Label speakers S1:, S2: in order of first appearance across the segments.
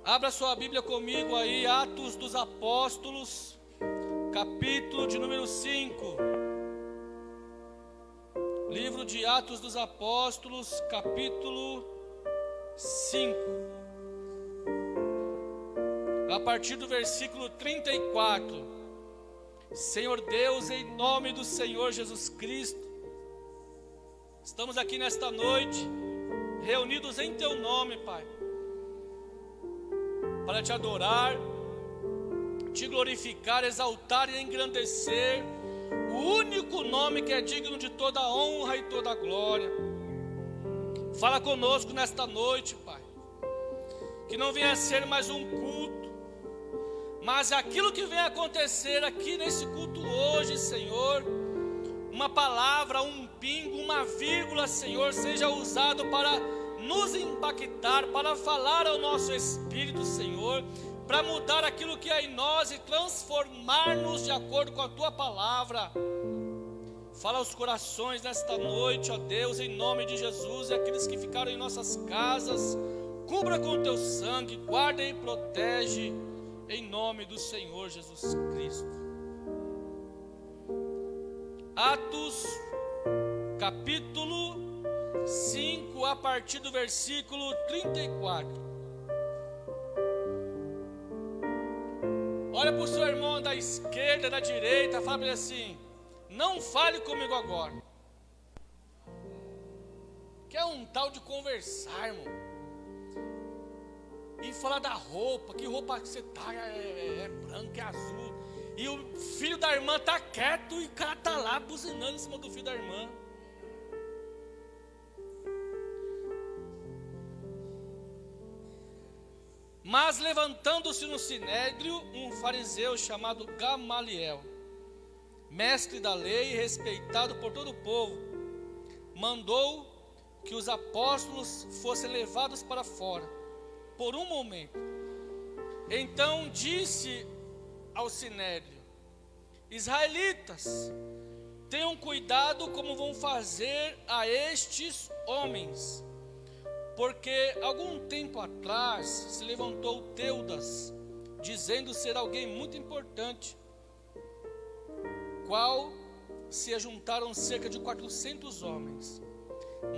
S1: Abra sua Bíblia comigo aí, Atos dos Apóstolos, capítulo de número 5. Livro de Atos dos Apóstolos, capítulo 5. A partir do versículo 34. Senhor Deus, em nome do Senhor Jesus Cristo, estamos aqui nesta noite, reunidos em Teu nome, Pai, para Te adorar, Te glorificar, exaltar e engrandecer o único nome que é digno de toda honra e toda glória. Fala conosco nesta noite, Pai, que não venha a ser mais um culto, mas aquilo que vem acontecer aqui nesse culto hoje, Senhor, uma palavra, um pingo, uma vírgula, Senhor, seja usado para nos impactar, para falar ao nosso espírito, Senhor, para mudar aquilo que é em nós e transformar-nos de acordo com a Tua palavra. Fala aos corações nesta noite, ó Deus, em nome de Jesus, e aqueles que ficaram em nossas casas, cubra com Teu sangue, guarda e protege, em nome do Senhor Jesus Cristo. Atos, capítulo 5, a partir do versículo 34. Olha para o seu irmão da esquerda, da direita, fala para ele assim: não fale comigo agora. Que é um tal de conversar, irmão. E falar da roupa, que roupa que você tá, é branca, é azul. E o filho da irmã tá quieto e o cara tá lá buzinando em cima do filho da irmã. Mas levantando-se no sinédrio um fariseu chamado Gamaliel, mestre da lei e respeitado por todo o povo, mandou que os apóstolos fossem levados para fora por um momento. Então disse ao sinédrio: israelitas, tenham cuidado como vão fazer a estes homens, porque algum tempo atrás se levantou Teudas, dizendo ser alguém muito importante, qual se ajuntaram cerca de 400 homens.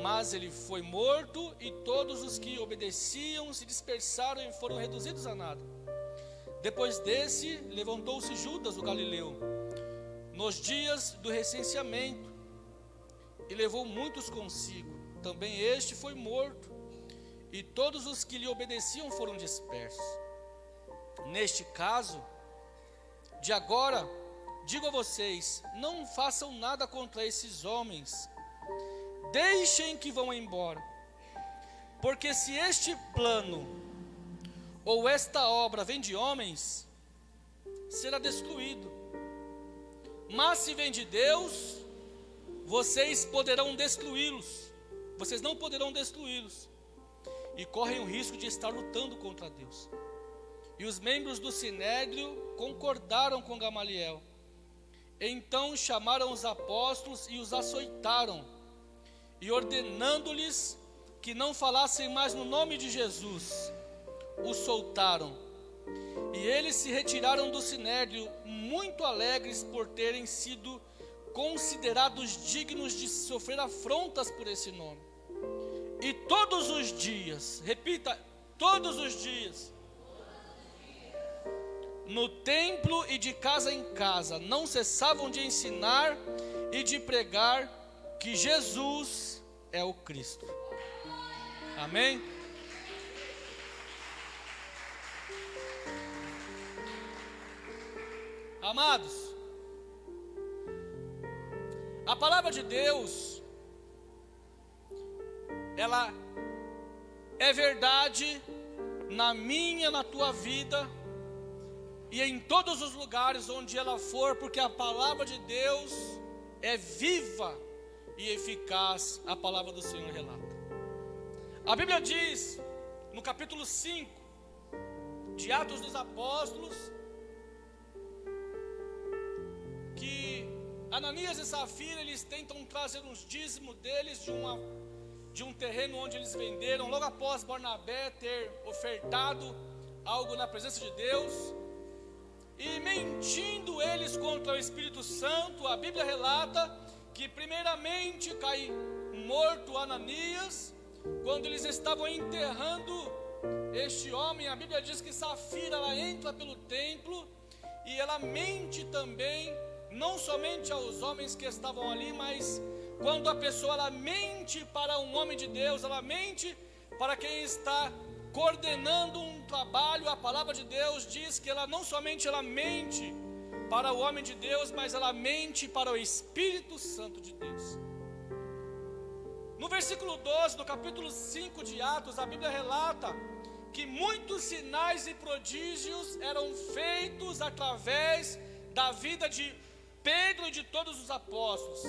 S1: Mas ele foi morto e todos os que obedeciam se dispersaram e foram reduzidos a nada. Depois desse, levantou-se Judas o Galileu, nos dias do recenseamento, e levou muitos consigo. Também este foi morto, e todos os que lhe obedeciam foram dispersos. Neste caso, de agora, digo a vocês, não façam nada contra esses homens, deixem que vão embora, porque se este plano ou esta obra vem de homens, será destruído. Mas se vem de Deus, vocês poderão destruí-los. Vocês não poderão destruí-los, e correm o risco de estar lutando contra Deus. E os membros do sinédrio concordaram com Gamaliel. Então chamaram os apóstolos e os açoitaram, e ordenando-lhes que não falassem mais no nome de Jesus, os soltaram. E eles se retiraram do sinédrio, muito alegres por terem sido considerados dignos de sofrer afrontas por esse nome. E todos os dias, repita, todos os dias, no templo e de casa em casa, não cessavam de ensinar e de pregar que Jesus é o Cristo. Amém? Amados, a palavra de Deus, ela é verdade na minha, na tua vida e em todos os lugares onde ela for, porque a palavra de Deus é viva e eficaz, a palavra do Senhor relata. A Bíblia diz, no capítulo 5 de Atos dos Apóstolos, que Ananias e Safira, eles tentam trazer uns dízimos deles de um terreno onde eles venderam, logo após Barnabé ter ofertado algo na presença de Deus, e mentindo eles contra o Espírito Santo, a Bíblia relata que primeiramente cai morto Ananias, quando eles estavam enterrando este homem. A Bíblia diz que Safira, ela entra pelo templo e ela mente também, não somente aos homens que estavam ali, mas quando a pessoa ela mente para um homem de Deus, ela mente para quem está coordenando um trabalho. A palavra de Deus diz que ela não somente ela mente para o homem de Deus, mas ela mente para o Espírito Santo de Deus. No versículo 12 do capítulo 5 de Atos, a Bíblia relata que muitos sinais e prodígios eram feitos através da vida de Pedro e de todos os apóstolos.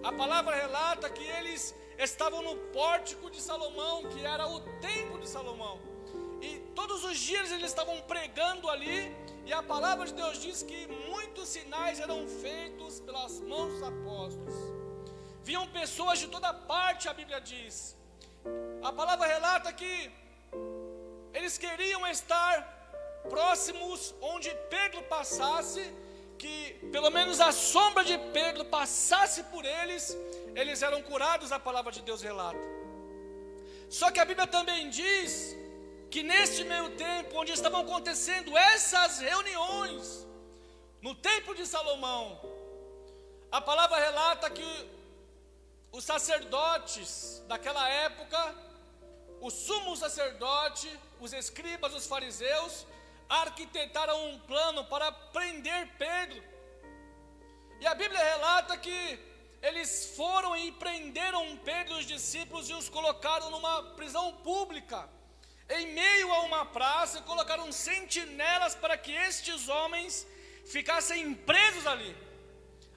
S1: A palavra relata que eles estavam no pórtico de Salomão, que era o templo de Salomão, e todos os dias eles estavam pregando ali, e a palavra de Deus diz que muitos sinais eram feitos pelas mãos dos apóstolos. Viam pessoas de toda parte, a Bíblia diz. A palavra relata que eles queriam estar próximos onde Pedro passasse, que pelo menos a sombra de Pedro passasse por eles, eles eram curados, a palavra de Deus relata. Só que a Bíblia também diz que neste meio tempo, onde estavam acontecendo essas reuniões, no templo de Salomão, a palavra relata que os sacerdotes daquela época, o sumo sacerdote, os escribas, os fariseus, arquitetaram um plano para prender Pedro. E a Bíblia relata que eles foram e prenderam Pedro e os discípulos e os colocaram numa prisão pública, em meio a uma praça, e colocaram sentinelas para que estes homens ficassem presos ali.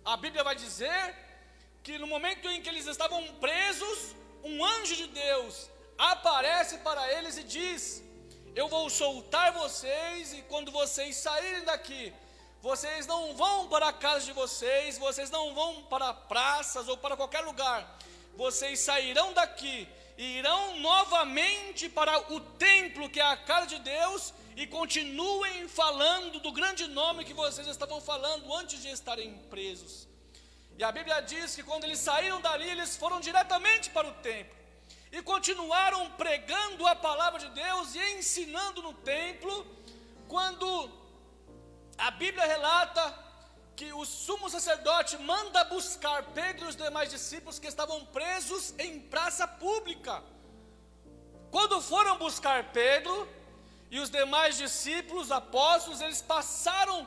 S1: A Bíblia vai dizer que no momento em que eles estavam presos, um anjo de Deus aparece para eles e diz: eu vou soltar vocês, e quando vocês saírem daqui, vocês não vão para a casa de vocês, vocês não vão para praças ou para qualquer lugar, vocês sairão daqui e irão novamente para o templo, que é a casa de Deus, e continuem falando do grande nome que vocês estavam falando antes de estarem presos. E a Bíblia diz que quando eles saíram dali, eles foram diretamente para o templo e continuaram pregando a palavra de Deus e ensinando no templo, quando a Bíblia relata que o sumo sacerdote manda buscar Pedro e os demais discípulos que estavam presos em praça pública. Quando foram buscar Pedro e os demais discípulos, apóstolos, eles passaram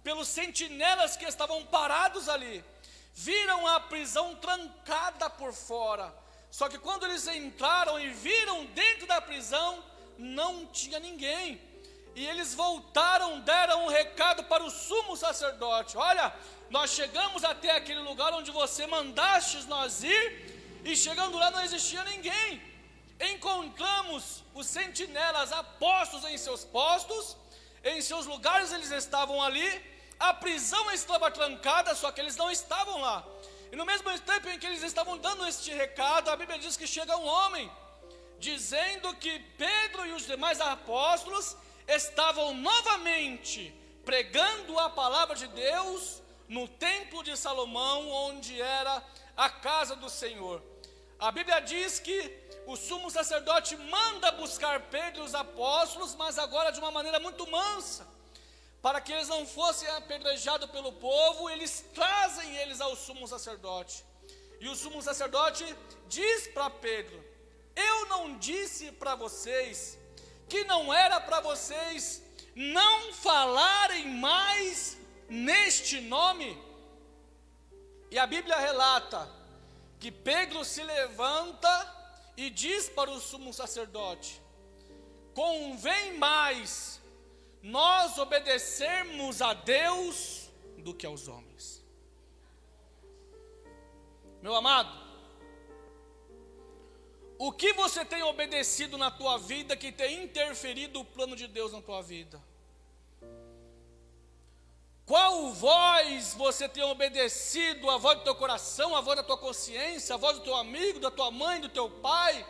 S1: pelos sentinelas que estavam parados ali, viram a prisão trancada por fora. Só que quando eles entraram e viram dentro da prisão, não tinha ninguém. E eles voltaram, deram um recado para o sumo sacerdote: olha, nós chegamos até aquele lugar onde você mandastes nós ir, e chegando lá não existia ninguém. Encontramos os sentinelas appostos em seus postos, em seus lugares eles estavam ali, a prisão estava trancada, só que eles não estavam lá. E no mesmo tempo em que eles estavam dando este recado, a Bíblia diz que chega um homem, dizendo que Pedro e os demais apóstolos estavam novamente pregando a palavra de Deus no templo de Salomão, onde era a casa do Senhor. A Bíblia diz que o sumo sacerdote manda buscar Pedro e os apóstolos, mas agora de uma maneira muito mansa, para que eles não fossem apedrejados pelo povo. Eles trazem eles ao sumo sacerdote, e o sumo sacerdote diz para Pedro: eu não disse para vocês que não era para vocês não falarem mais neste nome? E a Bíblia relata que Pedro se levanta e diz para o sumo sacerdote: convém mais nós obedecermos a Deus do que aos homens. Meu amado, o que você tem obedecido na tua vida que tem interferido o plano de Deus na tua vida? Qual voz você tem obedecido? A voz do teu coração, a voz da tua consciência, a voz do teu amigo, da tua mãe, do teu pai?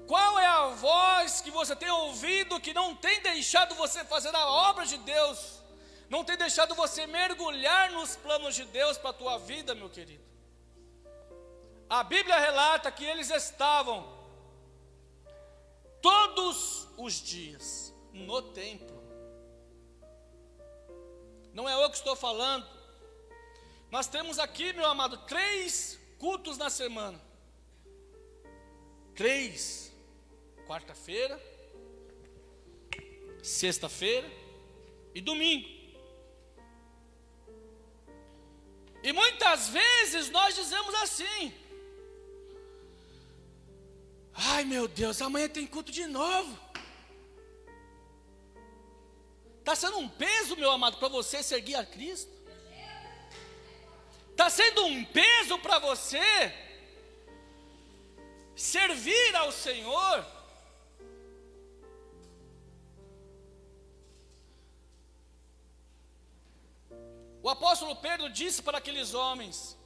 S1: Qual é a voz que você tem ouvido que não tem deixado você fazer a obra de Deus? Não tem deixado você mergulhar nos planos de Deus para a tua vida, meu querido? A Bíblia relata que eles estavam todos os dias no templo. Não é eu que estou falando. Nós temos aqui, meu amado, 3 cultos na semana. 3. Quarta-feira, sexta-feira e domingo. E muitas vezes nós dizemos assim: ai meu Deus, amanhã tem culto de novo. Está sendo um peso, meu amado, para você seguir a Cristo? Está sendo um peso para você servir ao Senhor? O apóstolo Pedro disse para aqueles homens: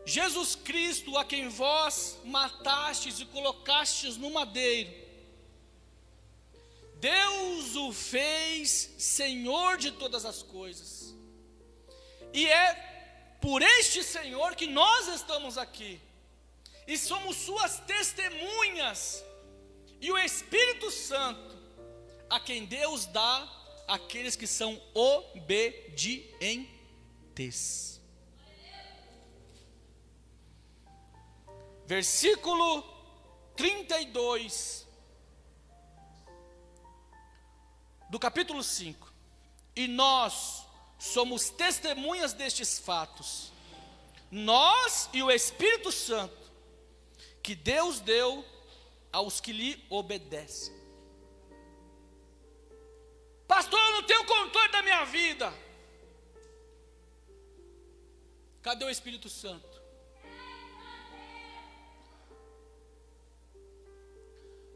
S1: Jesus Cristo, a quem vós matastes e colocastes no madeiro, Deus o fez Senhor de todas as coisas, e é por este Senhor que nós estamos aqui, e somos suas testemunhas, e o Espírito Santo, a quem Deus dá àqueles que são obedientes. Versículo 32 do capítulo 5. E nós somos testemunhas destes fatos, nós e o Espírito Santo, que Deus deu aos que lhe obedecem. Pastor, eu não tenho controle da minha vida. Cadê o Espírito Santo?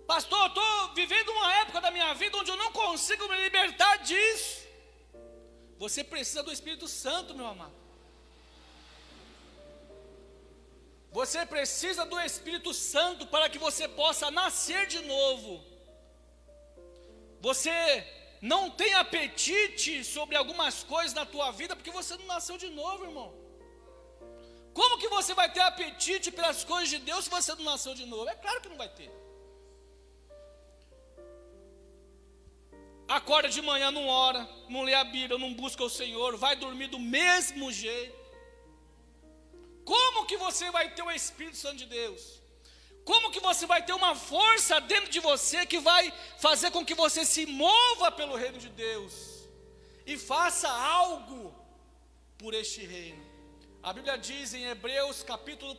S1: Pastor, eu estou vivendo uma época da minha vida onde eu não consigo me libertar disso. Você precisa do Espírito Santo, meu amado. Você precisa do Espírito Santo para que você possa nascer de novo. Você não tem apetite sobre algumas coisas na tua vida porque você não nasceu de novo, irmão. Como que você vai ter apetite pelas coisas de Deus se você não nasceu de novo? É claro que não vai ter. Acorda de manhã, não ora, não lê a Bíblia, não busca o Senhor, vai dormir do mesmo jeito. Como que você vai ter o Espírito Santo de Deus? Como que você vai ter uma força dentro de você que vai fazer com que você se mova pelo reino de Deus e faça algo por este reino? A Bíblia diz em Hebreus capítulo 1,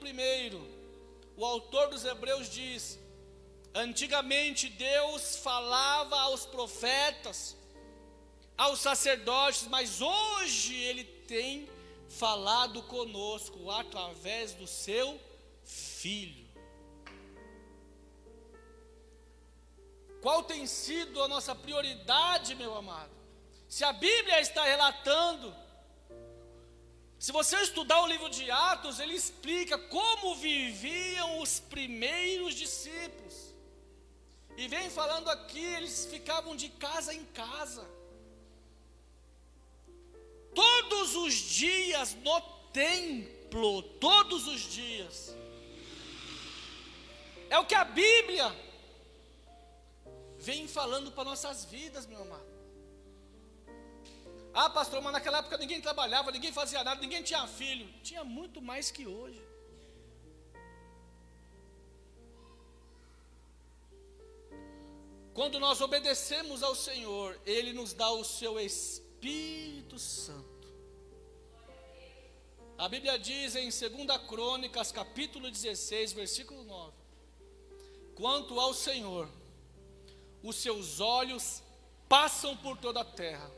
S1: o autor dos Hebreus diz: antigamente Deus falava aos profetas, aos sacerdotes, mas hoje Ele tem falado conosco através do seu Filho. Qual tem sido a nossa prioridade, meu amado? Se a Bíblia está relatando, se você estudar o livro de Atos, ele explica como viviam os primeiros discípulos. E vem falando aqui, eles ficavam de casa em casa, todos os dias no templo, todos os dias. É o que a Bíblia vem falando para nossas vidas, meu amado. Ah, pastor, mas naquela época ninguém trabalhava, ninguém fazia nada, ninguém tinha filho. Tinha muito mais que hoje. Quando nós obedecemos ao Senhor, Ele nos dá o seu Espírito Santo. A Bíblia diz em 2 Crônicas, capítulo 16, versículo 9: quanto ao Senhor, os seus olhos passam por toda a terra,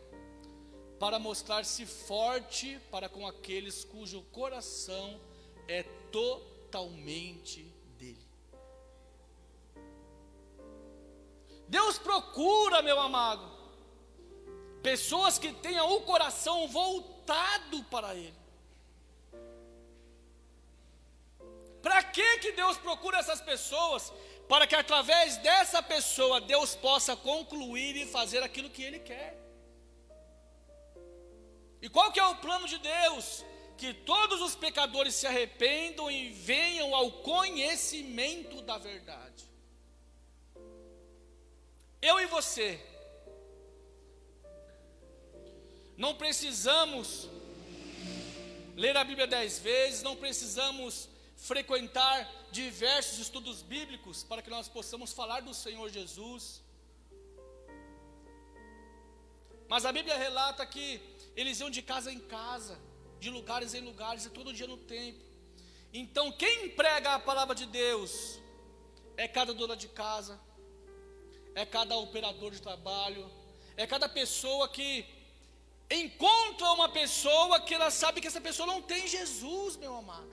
S1: para mostrar-se forte para com aqueles cujo coração é totalmente dele. Deus procura, meu amado, pessoas que tenham o coração voltado para Ele. Para que Deus procura essas pessoas? Para que através dessa pessoa Deus possa concluir e fazer aquilo que Ele quer. E qual que é o plano de Deus? Que todos os pecadores se arrependam e venham ao conhecimento da verdade. Eu e você não precisamos ler a Bíblia 10 vezes, não precisamos frequentar diversos estudos bíblicos para que nós possamos falar do Senhor Jesus. Mas a Bíblia relata que eles iam de casa em casa, de lugares em lugares, e todo dia no templo. Então quem prega a palavra de Deus é cada dona de casa, é cada operador de trabalho, é cada pessoa que encontra uma pessoa que ela sabe que essa pessoa não tem Jesus, meu amado.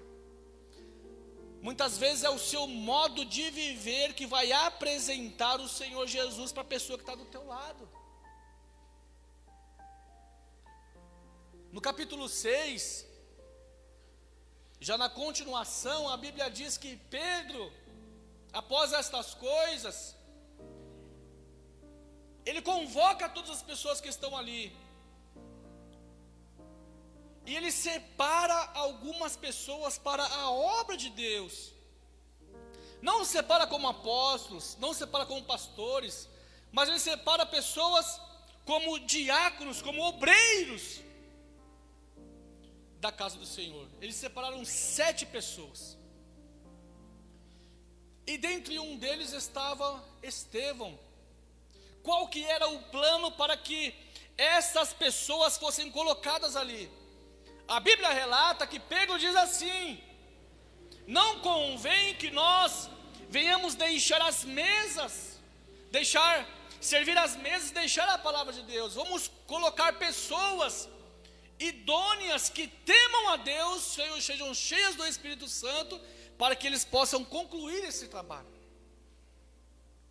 S1: Muitas vezes é o seu modo de viver que vai apresentar o Senhor Jesus para a pessoa que está do teu lado. No capítulo 6, já na continuação, a Bíblia diz que Pedro, após estas coisas, ele convoca todas as pessoas que estão ali. E ele separa algumas pessoas para a obra de Deus. Não separa como apóstolos, não separa como pastores, mas ele separa pessoas como diáconos, como obreiros da casa do Senhor. Eles separaram 7 pessoas. E dentre um deles estava Estevão. Qual que era o plano para que essas pessoas fossem colocadas ali? A Bíblia relata que Pedro diz assim: não convém que nós venhamos deixar as mesas, servir as mesas, deixar a palavra de Deus. Vamos colocar pessoas idôneas que temam a Deus, sejam cheias do Espírito Santo, para que eles possam concluir esse trabalho.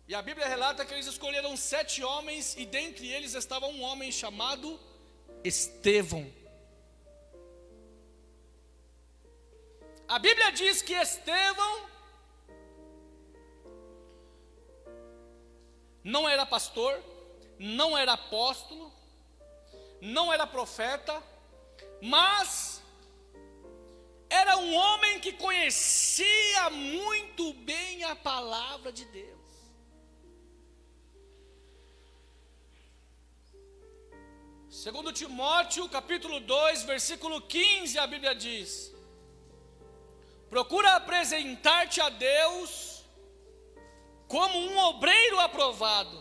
S1: E a Bíblia relata que eles escolheram 7 homens, e dentre eles estava um homem chamado Estevão. A Bíblia diz que Estevão não era pastor, não era apóstolo, não era profeta, mas era um homem que conhecia muito bem a palavra de Deus. Segundo Timóteo, capítulo 2, versículo 15, a Bíblia diz: procura apresentar-te a Deus como um obreiro aprovado,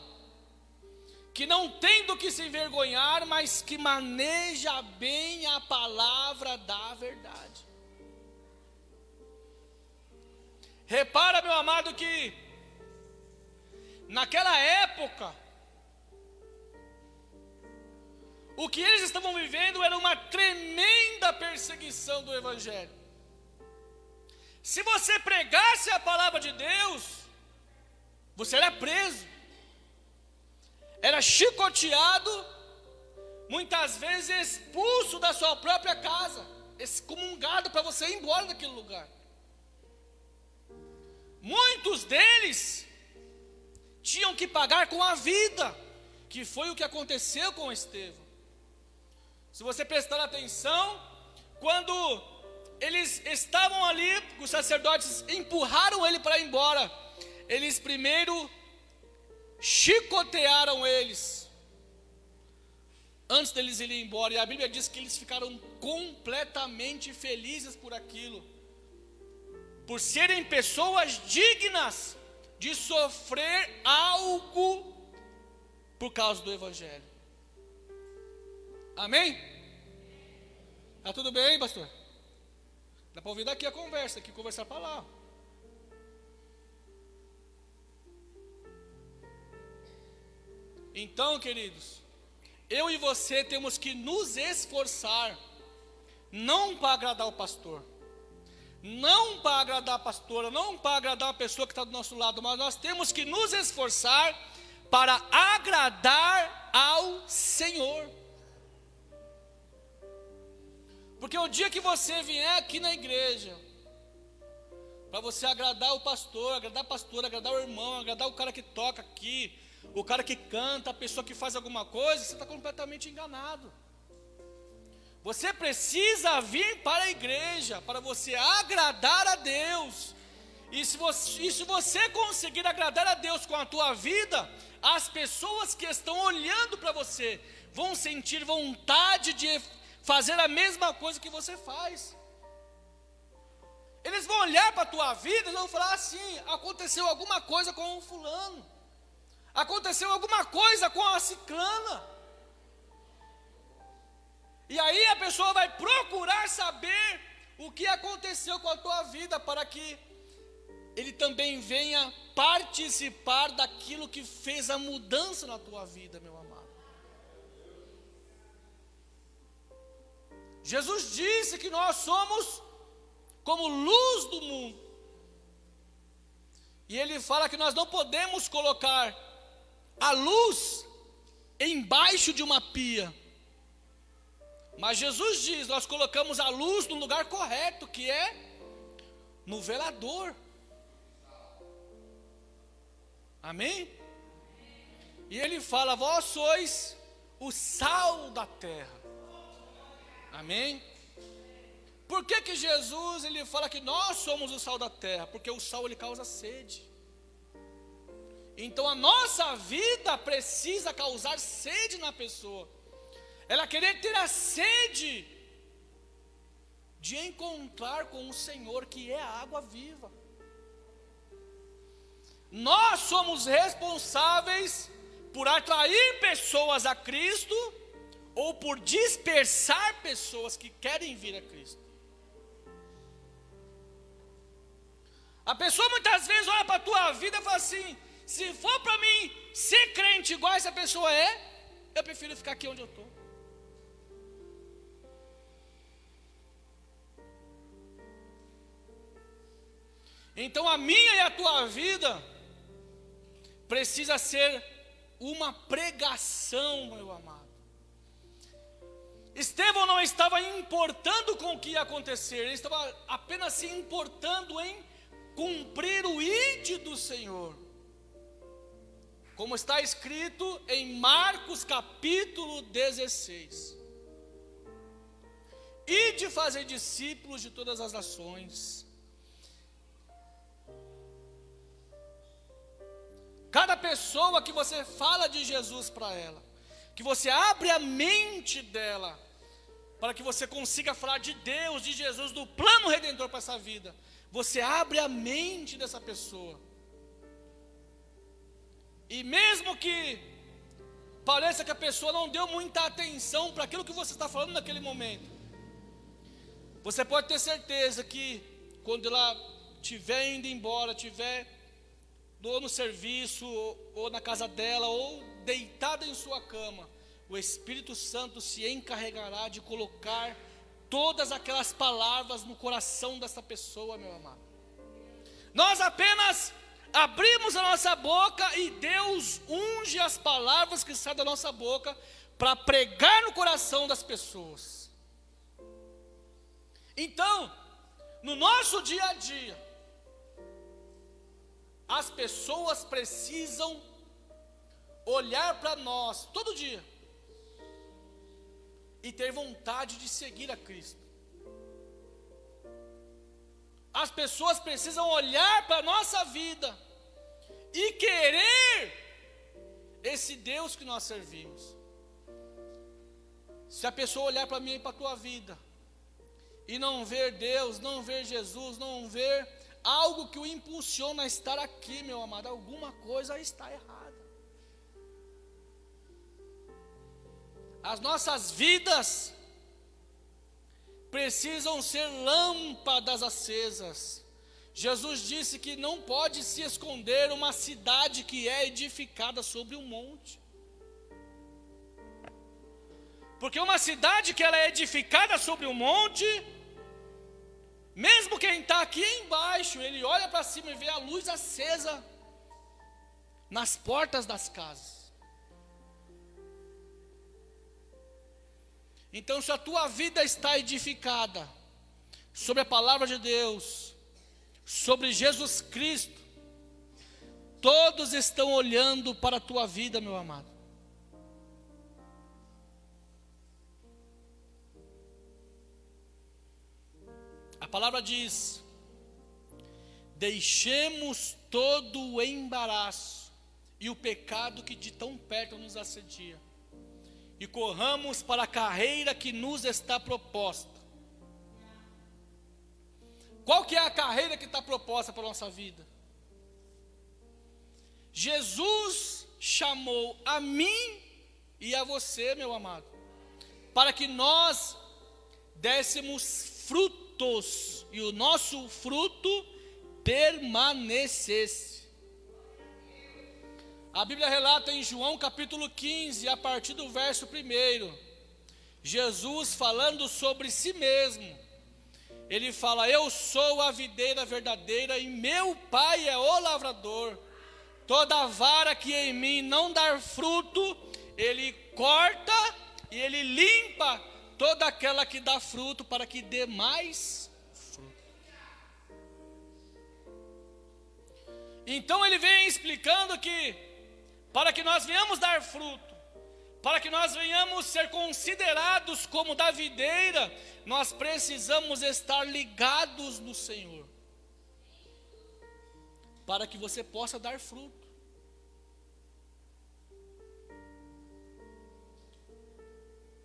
S1: que não tem do que se envergonhar, mas que maneja bem a palavra da verdade. Repara, meu amado, que naquela época, o que eles estavam vivendo era uma tremenda perseguição do Evangelho. Se você pregasse a palavra de Deus, você era preso, era chicoteado, muitas vezes expulso da sua própria casa, excomungado para você ir embora daquele lugar. Muitos deles tinham que pagar com a vida, que foi o que aconteceu com Estevão. Se você prestar atenção, quando eles estavam ali, os sacerdotes empurraram ele para ir embora, eles primeiro chicotearam eles, antes deles irem embora, e a Bíblia diz que eles ficaram completamente felizes por aquilo, por serem pessoas dignas de sofrer algo por causa do Evangelho. Amém? Tá tudo bem, pastor? Dá para ouvir daqui a conversa, aqui conversar para lá. Então, queridos, eu e você temos que nos esforçar, não para agradar o pastor, não para agradar a pastora, não para agradar a pessoa que está do nosso lado, mas nós temos que nos esforçar para agradar ao Senhor. Porque o dia que você vier aqui na igreja, para você agradar o pastor, agradar a pastora, agradar o irmão, agradar o cara que toca aqui, o cara que canta, a pessoa que faz alguma coisa, você está completamente enganado. Você precisa vir para a igreja, para você agradar a Deus. E se você conseguir agradar a Deus com a tua vida, as pessoas que estão olhando para você vão sentir vontade de fazer a mesma coisa que você faz. Eles vão olhar para a tua vida e vão falar assim: aconteceu alguma coisa com o fulano, aconteceu alguma coisa com a ciclana. E aí a pessoa vai procurar saber o que aconteceu com a tua vida, para que ele também venha participar daquilo que fez a mudança na tua vida, meu amado. Jesus disse que nós somos como luz do mundo. E ele fala que nós não podemos colocar a luz embaixo de uma pia. Mas Jesus diz, nós colocamos a luz no lugar correto, que é no velador. Amém? E ele fala: vós sois o sal da terra. Amém? Por que Jesus ele fala que nós somos o sal da terra? Porque o sal ele causa sede. Então a nossa vida precisa causar sede na pessoa. Ela querer ter a sede de encontrar com o Senhor, que é a água viva. Nós somos responsáveis por atrair pessoas a Cristo ou por dispersar pessoas que querem vir a Cristo. A pessoa muitas vezes olha para a tua vida e fala assim: se for para mim ser crente igual essa pessoa é, eu prefiro ficar aqui onde eu estou. Então a minha e a tua vida precisa ser uma pregação, meu amado. Estevão não estava importando com o que ia acontecer, ele estava apenas se importando em cumprir o ide do Senhor. Como está escrito em Marcos capítulo 16. Ide fazer discípulos de todas as nações. Cada pessoa que você fala de Jesus para ela, que você abre a mente dela, para que você consiga falar de Deus, de Jesus, do plano redentor para essa vida, você abre a mente dessa pessoa. E mesmo que pareça que a pessoa não deu muita atenção para aquilo que você está falando naquele momento, você pode ter certeza que quando ela estiver indo embora, estiver ou no serviço, ou na casa dela, ou deitada em sua cama, o Espírito Santo se encarregará de colocar todas aquelas palavras no coração dessa pessoa, meu amado. Nós apenas abrimos a nossa boca e Deus unge as palavras que saem da nossa boca para pregar no coração das pessoas. Então, no nosso dia a dia, as pessoas precisam olhar para nós todo dia e ter vontade de seguir a Cristo. As pessoas precisam olhar para a nossa vida e querer esse Deus que nós servimos. Se a pessoa olhar para mim e para a tua vida e não ver Deus, não ver Jesus, não ver algo que o impulsiona a estar aqui, meu amado, alguma coisa está errada. As nossas vidas precisam ser lâmpadas acesas. Jesus disse que não pode se esconder uma cidade que é edificada sobre um monte. Porque uma cidade que ela é edificada sobre um monte, mesmo quem está aqui embaixo, ele olha para cima e vê a luz acesa nas portas das casas. Então, se a tua vida está edificada sobre a palavra de Deus, sobre Jesus Cristo, todos estão olhando para a tua vida, meu amado. A palavra diz: deixemos todo o embaraço e o pecado que de tão perto nos assedia, e corramos para a carreira que nos está proposta. Qual que é a carreira que está proposta para a nossa vida? Jesus chamou a mim e a você, meu amado, para que nós dessemos frutos e o nosso fruto permanecesse. A Bíblia relata em João capítulo 15, a partir do verso 1, Jesus falando sobre si mesmo. Ele fala: eu sou a videira verdadeira e meu Pai é o lavrador. Toda vara que em mim não dar fruto, Ele corta e Ele limpa toda aquela que dá fruto, para que dê mais fruto. Então Ele vem explicando que, para que nós venhamos dar fruto, para que nós venhamos ser considerados como da videira, nós precisamos estar ligados no Senhor, para que você possa dar fruto.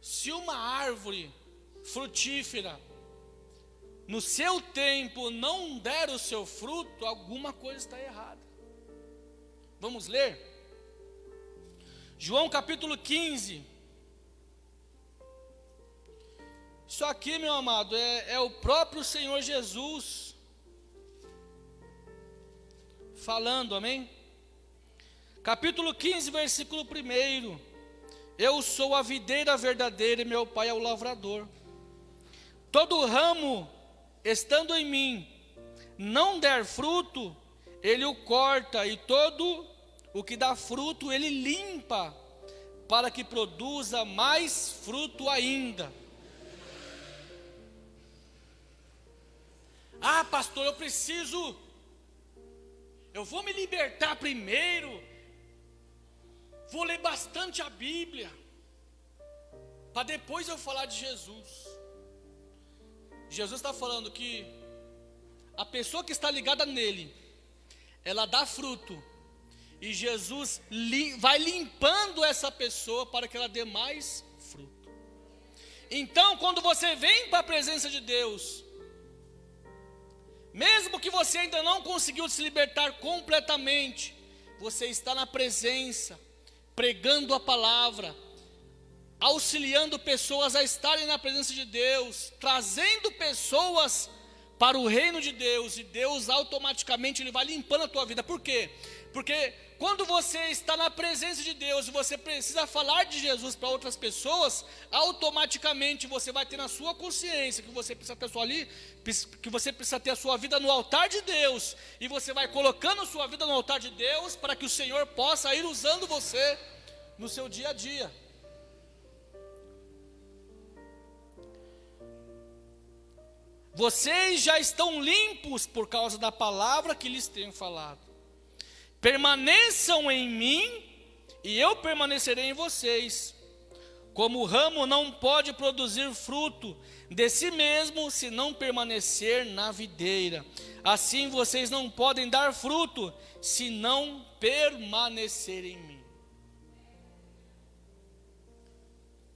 S1: Se uma árvore frutífera no seu tempo não der o seu fruto, alguma coisa está errada. Vamos ler? João capítulo 15. Isso aqui, meu amado, é o próprio Senhor Jesus falando, amém? Capítulo 15, versículo 1. Eu sou a videira verdadeira e meu Pai é o lavrador. Todo ramo, estando em mim, não der fruto, Ele o corta, e todo o que dá fruto, Ele limpa, para que produza mais fruto ainda. Ah, pastor, eu vou me libertar primeiro, vou ler bastante a Bíblia, para depois eu falar de Jesus. Jesus está falando que a pessoa que está ligada nele, ela dá fruto, e Jesus vai limpando essa pessoa para que ela dê mais fruto. Então, quando você vem para a presença de Deus, mesmo que você ainda não conseguiu se libertar completamente, você está na presença, pregando a palavra, auxiliando pessoas a estarem na presença de Deus, trazendo pessoas para o reino de Deus, e Deus automaticamente Ele vai limpando a tua vida. Por quê? Porque quando você está na presença de Deus e você precisa falar de Jesus para outras pessoas, automaticamente você vai ter na sua consciência que você precisa ter a sua vida no altar de Deus, e você vai colocando a sua vida no altar de Deus para que o Senhor possa ir usando você no seu dia a dia. Vocês já estão limpos por causa da palavra que lhes tenho falado. Permaneçam em mim e eu permanecerei em vocês. Como o ramo não pode produzir fruto de si mesmo se não permanecer na videira, assim vocês não podem dar fruto se não permanecer em mim.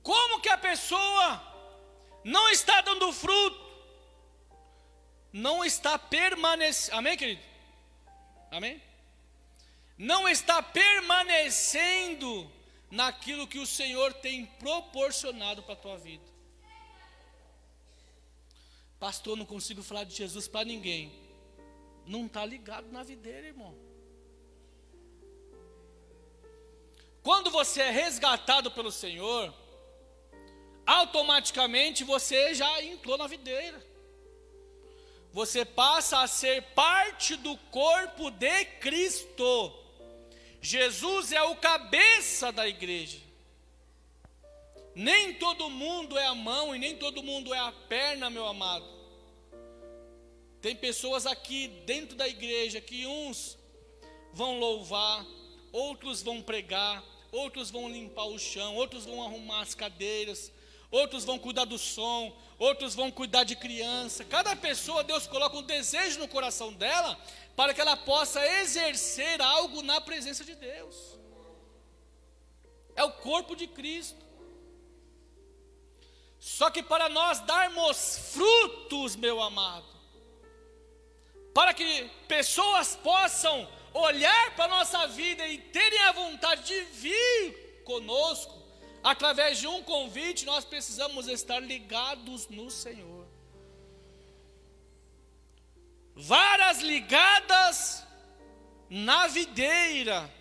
S1: Como que a pessoa não está dando fruto? Não está permanecendo, amém, querido? Amém? Não está permanecendo naquilo que o Senhor tem proporcionado para a tua vida. Pastor, não consigo falar de Jesus para ninguém. Não está ligado na videira, irmão. Quando você é resgatado pelo Senhor, automaticamente você já entrou na videira. Você passa a ser parte do corpo de Cristo. Jesus é o cabeça da igreja. Nem todo mundo é a mão e nem todo mundo é a perna, meu amado. Tem pessoas aqui dentro da igreja que uns vão louvar, outros vão pregar, outros vão limpar o chão, outros vão arrumar as cadeiras, outros vão cuidar do som, outros vão cuidar de criança. Cada pessoa, Deus coloca um desejo no coração dela para que ela possa exercer algo na presença de Deus. É o corpo de Cristo. Só que para nós darmos frutos, meu amado, para que pessoas possam olhar para a nossa vida e terem a vontade de vir conosco, através de um convite, nós precisamos estar ligados no Senhor. Varas ligadas na videira,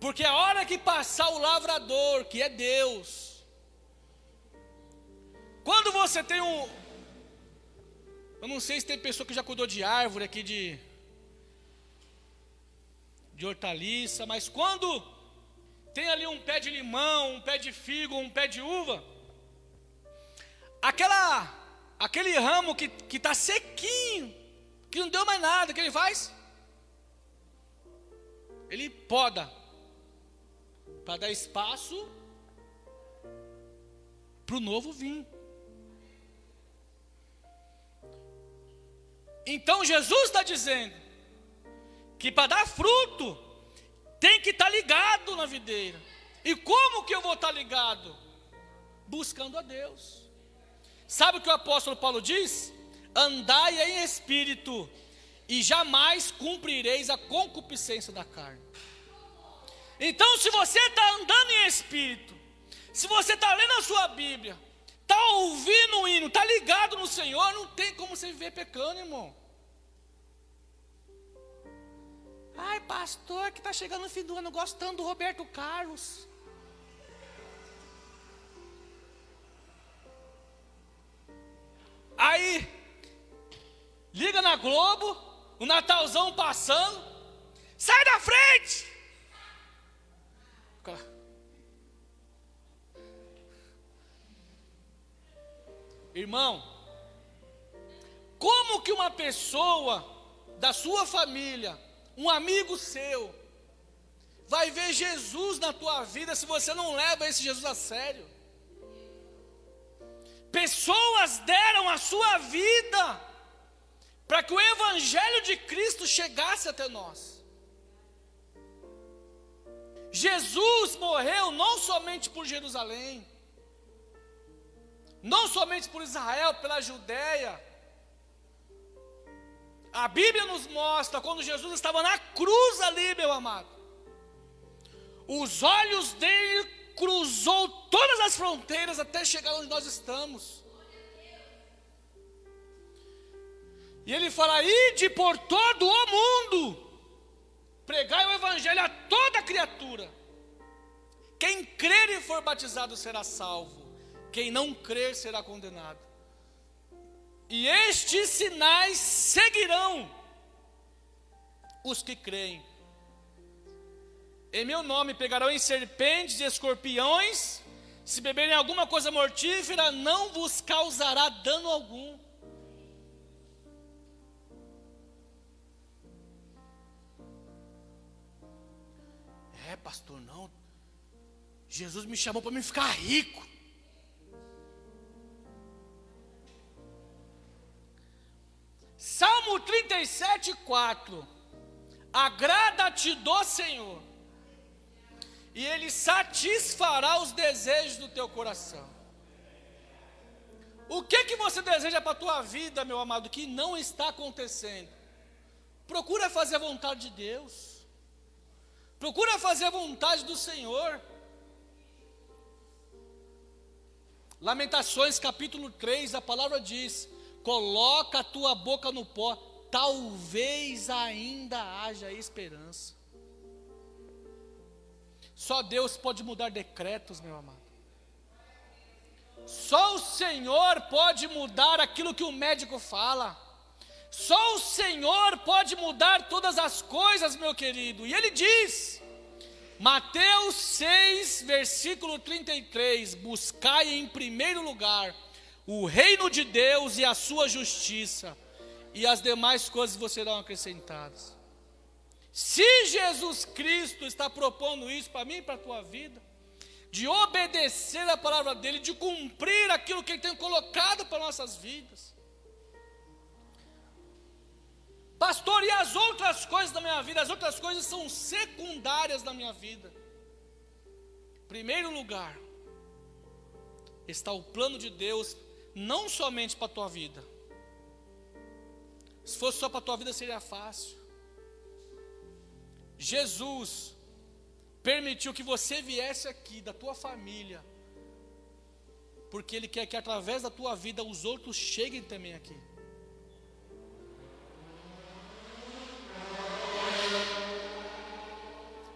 S1: porque a hora que passar o lavrador, que é Deus, quando você tem eu não sei se tem pessoa que já cuidou de árvore aqui, de hortaliça, mas quando tem ali um pé de limão, um pé de figo, um pé de uva, aquele ramo que está sequinho, que não deu mais nada, o que ele faz? Ele poda, para dar espaço para o novo vir. Então Jesus está dizendo que para dar fruto tem que estar ligado na videira. E como que eu vou estar ligado? Buscando a Deus. Sabe o que o apóstolo Paulo diz? Andai em espírito e jamais cumprireis a concupiscência da carne. Então, se você está andando em espírito, se você está lendo a sua Bíblia, está ouvindo o hino, está ligado no Senhor, não tem como você viver pecando, irmão. Ai, pastor, que está chegando no fim do ano, gostando do Roberto Carlos. Aí, liga na Globo, o Natalzão passando, sai da frente! Irmão, como que uma pessoa da sua família, um amigo seu, vai ver Jesus na tua vida se você não leva esse Jesus a sério? Pessoas deram a sua vida para que o Evangelho de Cristo chegasse até nós. Jesus morreu não somente por Jerusalém, não somente por Israel, pela Judéia. A Bíblia nos mostra, quando Jesus estava na cruz ali, meu amado, os olhos dele cruzou todas as fronteiras até chegar onde nós estamos. E ele fala: ide por todo o mundo, pregai o Evangelho a toda criatura. Quem crer e for batizado será salvo, quem não crer será condenado. E estes sinais seguirão os que creem. Em meu nome pegarão em serpentes e escorpiões, se beberem alguma coisa mortífera, não vos causará dano algum. É, pastor, não. Jesus me chamou para me ficar rico. Salmo 37:4. Agrada-te do Senhor, e Ele satisfará os desejos do teu coração. O que você deseja para a tua vida, meu amado, que não está acontecendo? Procura fazer a vontade de Deus. Procura fazer a vontade do Senhor. Lamentações capítulo 3, a palavra diz: coloca a tua boca no pó, talvez ainda haja esperança. Só Deus pode mudar decretos, meu amado. Só o Senhor pode mudar aquilo que o médico fala. Só o Senhor pode mudar todas as coisas, meu querido. E Ele diz, Mateus 6, versículo 33, buscai em primeiro lugar o reino de Deus e a sua justiça, e as demais coisas vos serão acrescentadas. Se Jesus Cristo está propondo isso para mim e para a tua vida, de obedecer a palavra dele, de cumprir aquilo que ele tem colocado para nossas vidas. Pastor, e as outras coisas da minha vida? As outras coisas são secundárias da minha vida. Em primeiro lugar, está o plano de Deus, não somente para a tua vida. Se fosse só para a tua vida seria fácil. Jesus permitiu que você viesse aqui, da tua família, porque Ele quer que através da tua vida os outros cheguem também aqui.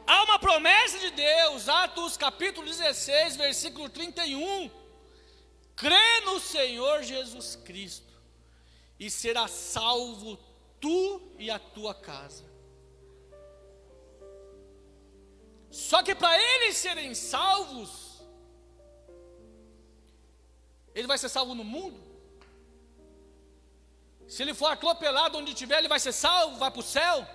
S1: Há uma promessa de Deus, Atos capítulo 16, versículo 31. Crê no Senhor Jesus Cristo, e será salvo tu e a tua casa. Só que para eles serem salvos, ele vai ser salvo no mundo? Se ele for atropelado onde estiver, ele vai ser salvo, vai para o céu?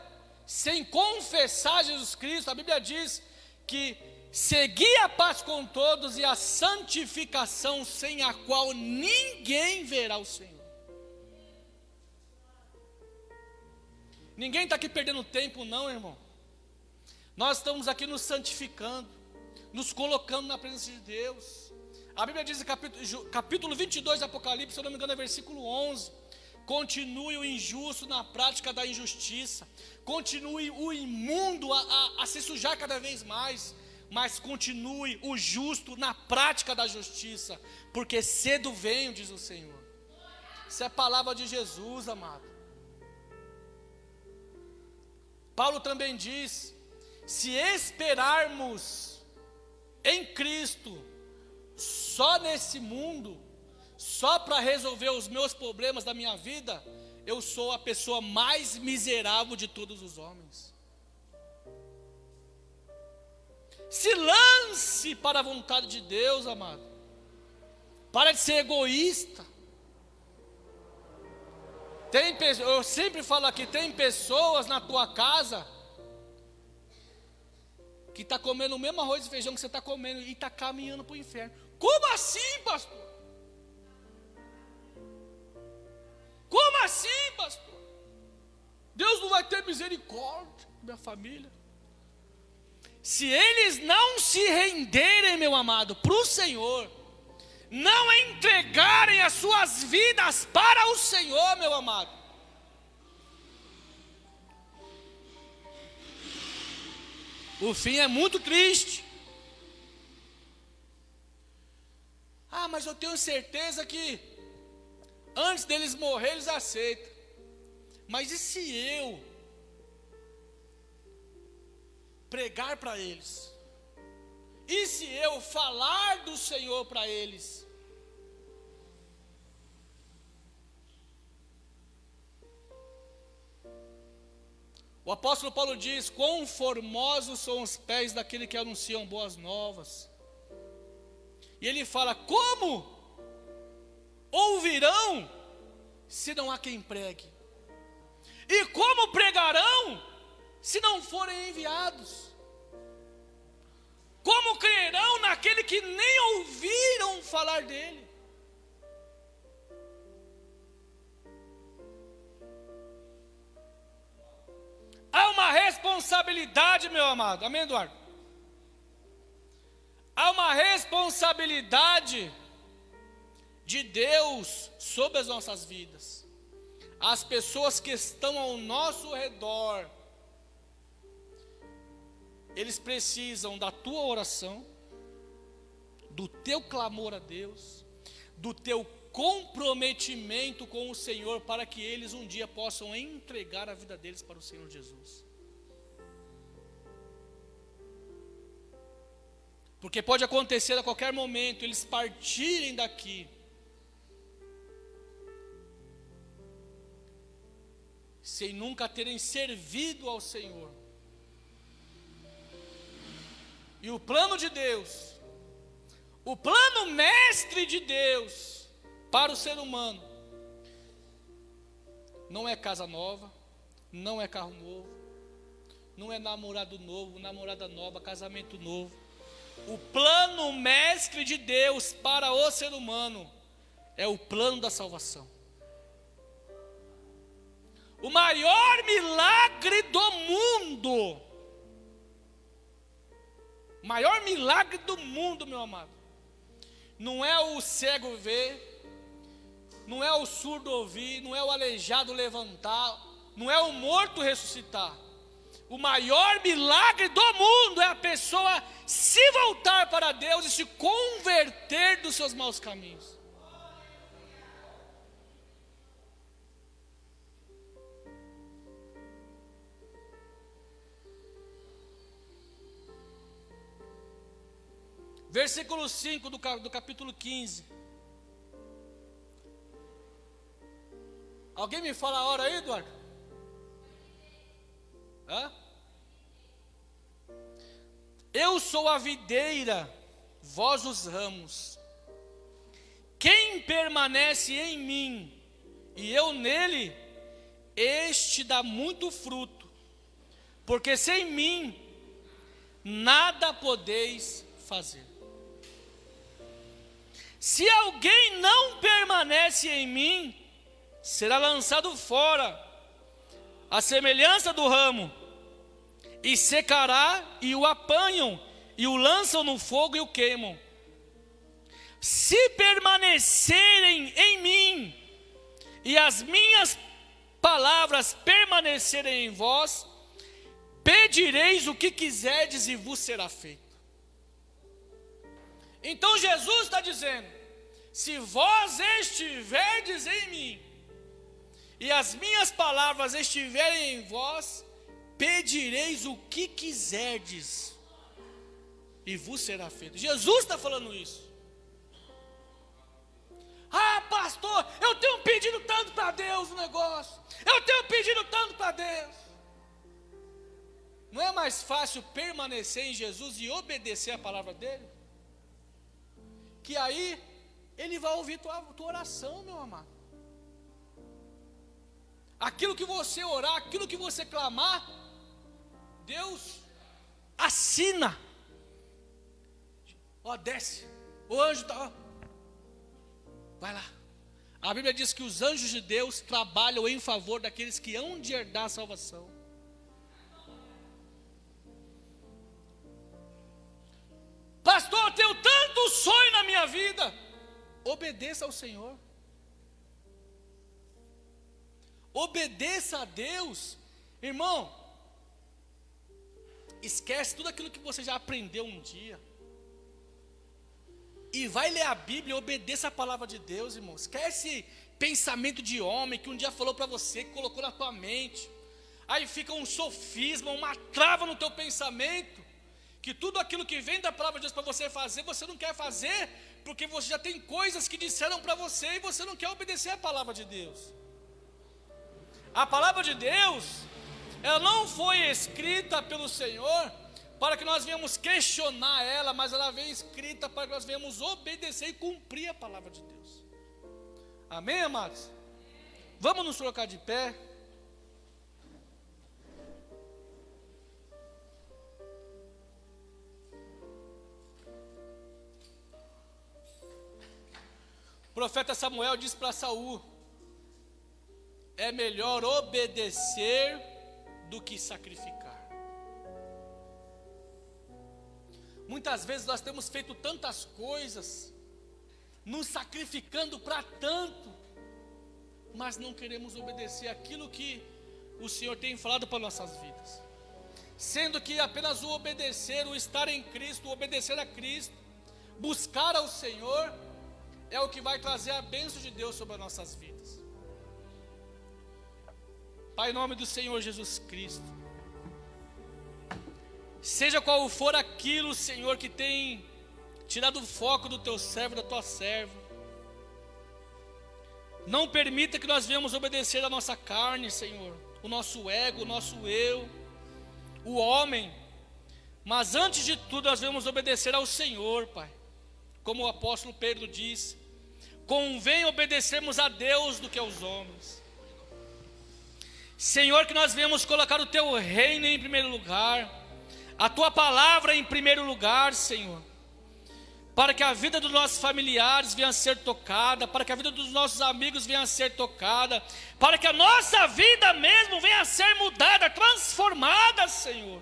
S1: Sem confessar Jesus Cristo, a Bíblia diz que seguir a paz com todos e a santificação, sem a qual ninguém verá o Senhor. Ninguém está aqui perdendo tempo não, irmão. Nós estamos aqui nos santificando, nos colocando na presença de Deus. A Bíblia diz em capítulo 22 de Apocalipse, se eu não me engano é versículo 11, continue o injusto na prática da injustiça, continue o imundo a se sujar cada vez mais, mas continue o justo na prática da justiça, porque cedo venho, diz o Senhor. Isso é a palavra de Jesus, amado. Paulo também diz: se esperarmos em Cristo, só nesse mundo, só para resolver os meus problemas da minha vida, eu sou a pessoa mais miserável de todos os homens. Se lance para a vontade de Deus, amado. Para de ser egoísta. Eu sempre falo aqui, tem pessoas na tua casa que está comendo o mesmo arroz e feijão que você está comendo e está caminhando para o inferno. Como assim, pastor? Como assim, pastor? Deus não vai ter misericórdia da minha família. Se eles não se renderem, meu amado, para o Senhor, não entregarem as suas vidas para o Senhor, meu amado, o fim é muito triste. Ah, mas eu tenho certeza que antes deles morrer eles aceitam. Mas e se eu pregar para eles? E se eu falar do Senhor para eles? O apóstolo Paulo diz: quão formosos são os pés daquele que anunciam boas novas. E ele fala: como ouvirão se não há quem pregue? E como pregarão se não forem enviados? Como crerão naquele que nem ouviram falar dele? Há uma responsabilidade, meu amado. Amém, Eduardo? Há uma responsabilidade de Deus sobre as nossas vidas. As pessoas que estão ao nosso redor, eles precisam da tua oração, do teu clamor a Deus, do teu comprometimento com o Senhor, para que eles um dia possam entregar a vida deles para o Senhor Jesus. Porque pode acontecer a qualquer momento eles partirem daqui sem nunca terem servido ao Senhor. E o plano de Deus, o plano mestre de Deus, para o ser humano, não é casa nova, não é carro novo, não é namorado novo, namorada nova, casamento novo. O plano mestre de Deus para o ser humano é o plano da salvação. O maior milagre do mundo, maior milagre do mundo, meu amado, não é o cego ver, não é o surdo ouvir, não é o aleijado levantar, não é o morto ressuscitar. O maior milagre do mundo é a pessoa se voltar para Deus e se converter dos seus maus caminhos. Versículo 5 do capítulo 15. Alguém me fala a hora aí, Eduardo? Hã? Eu sou a videira, vós os ramos. Quem permanece em mim e eu nele, este dá muito fruto, porque sem mim nada podeis fazer. Se alguém não permanece em mim, será lançado fora, à semelhança do ramo, e secará, e o apanham, e o lançam no fogo e o queimam. Se permanecerem em mim, e as minhas palavras permanecerem em vós, pedireis o que quiserdes e vos será feito. Então Jesus está dizendo: se vós estiverdes em mim, e as minhas palavras estiverem em vós, pedireis o que quiserdes, e vos será feito. Jesus está falando isso. Ah, pastor, eu tenho pedido tanto para Deus o negócio, eu tenho pedido tanto para Deus. Não é mais fácil permanecer em Jesus e obedecer a palavra dele? Que aí ele vai ouvir tua oração, meu amado. Aquilo que você orar, aquilo que você clamar, Deus assina. Ó, desce, o anjo está, ó, vai lá. A Bíblia diz que os anjos de Deus trabalham em favor daqueles que hão de herdar a salvação. Pastor, eu tenho tanto sonho na minha vida. Obedeça ao Senhor. Obedeça a Deus. Irmão, esquece tudo aquilo que você já aprendeu um dia. E vai ler a Bíblia e obedeça a palavra de Deus, irmão. Esquece pensamento de homem que um dia falou para você, que colocou na tua mente. Aí fica um sofisma, uma trava no teu pensamento, que tudo aquilo que vem da palavra de Deus para você fazer, você não quer fazer, porque você já tem coisas que disseram para você e você não quer obedecer a palavra de Deus. A palavra de Deus, ela não foi escrita pelo Senhor para que nós venhamos questionar ela, mas ela veio escrita para que nós venhamos obedecer e cumprir a palavra de Deus. Amém, amados? Vamos nos colocar de pé. O profeta Samuel disse para Saul: é melhor obedecer do que sacrificar. Muitas vezes nós temos feito tantas coisas, nos sacrificando para tanto, mas não queremos obedecer aquilo que o Senhor tem falado para nossas vidas. Sendo que apenas o obedecer, o estar em Cristo, o obedecer a Cristo, buscar ao Senhor, é o que vai trazer a bênção de Deus sobre as nossas vidas. Pai, em nome do Senhor Jesus Cristo, seja qual for aquilo, Senhor, que tem tirado o foco do teu servo, da tua serva, não permita que nós venhamos obedecer a nossa carne, Senhor, o nosso ego, o nosso eu, o homem, mas antes de tudo nós venhamos obedecer ao Senhor, Pai, como o apóstolo Pedro disse: Convém obedecermos a Deus do que aos homens. Senhor, que nós venhamos colocar o Teu reino em primeiro lugar, a Tua palavra em primeiro lugar, Senhor, para que a vida dos nossos familiares venha a ser tocada, para que a vida dos nossos amigos venha a ser tocada, para que a nossa vida mesmo venha a ser mudada, transformada, Senhor.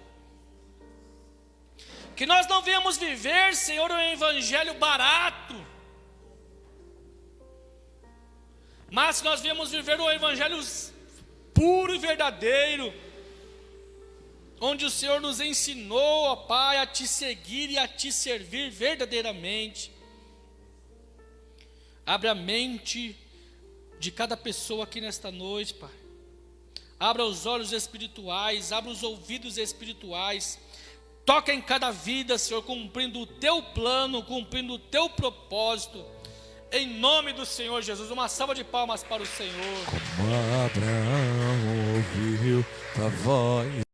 S1: Que nós não venhamos viver, Senhor, um evangelho barato, mas que nós venhamos viver um evangelho puro e verdadeiro, onde o Senhor nos ensinou, ó Pai, a Te seguir e a Te servir verdadeiramente. Abre a mente de cada pessoa aqui nesta noite, Pai. Abra os olhos espirituais, abra os ouvidos espirituais. Toca em cada vida, Senhor, cumprindo o Teu plano, cumprindo o Teu propósito. Em nome do Senhor Jesus, uma salva de palmas para o Senhor.
S2: Como Abraão ouviu tua voz.